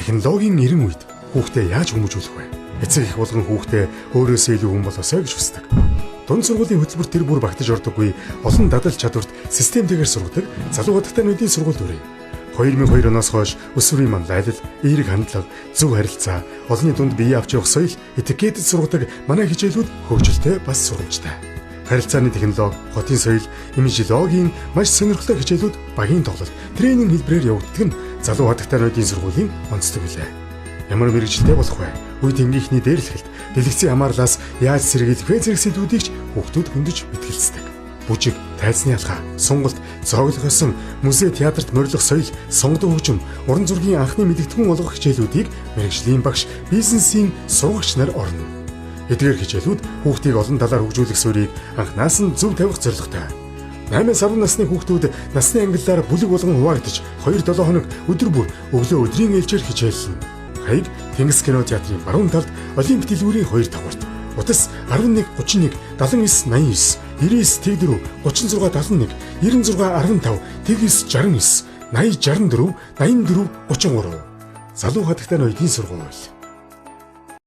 Технологийн эрен үед хүүхдээ яаж хүмүүжүүлэх вэ? Эцэг их болгон хүүхдээ өөрөөсөө илүү хүн болоосой гэж хүсдэг. Дунд сургуулийн хөтөлбөрт тэр бүр багтаж ордоггүй олон дадал чадварт системтэйгээр сургадаг залуу хатагтаануудын сургууль дүрээ. 2002 оноос хойш өсвөрийн манлайлал, эерэг хандлага, зөв харилцаа, олонний дунд бие авч явах соёл, этикетэд сургадаг манай хичээлүүд хөгжилтэй бас сургамжтай. Харилцааны технологи, хотын соёл, имижлогийн маш сонирхолтой хичээлүүд багийн тоглолт, тренинг хэлбэрээр явагддаг нь залуу хатагтаануудын сургуулийн онцлог билээ. Ямар мэрэгжилтэй болох вэ? Үе тэнгийнхний дээрлэхэлт, дэлгэцийн хамаарлаас яаж сэргийлэх вэ зэрэг сэдвүүдийг ч хүүхдүүд хөндөж мэтгэлцдэг. Бүжиг, тайзны алхаа, сонголт, зоглох ёсон, музей, театрт морилох соёл, сонгодог хөгжим, уран зургийн анхны мэдгэдэггүй олгох хичээлүүдийг мэрэгжлийн багш, бизнесийн сургагч нар орно. Эдгээр хичээлүүд хүүхдийг олон талаар хөгжүүлэх суурийг анхнаас нь зөв тавих зорилготой. 8-10 насны хүүхдүүд насны ангиллаар бүлэг болгон хуваагдаж 2-7 хоног өдөр бүр өглөө өдрийн ээлжээр хичээллэнэ. Хаяг Тэнгис кино театрын баруун талд Олимп дэлгүүрийн 2 давхарт. Утас 11 31 79 89 99 Тэг4 36 71 96 15 Тэг9 69 80 64 84 33 Залуу хатагтай ноёдын сургууль.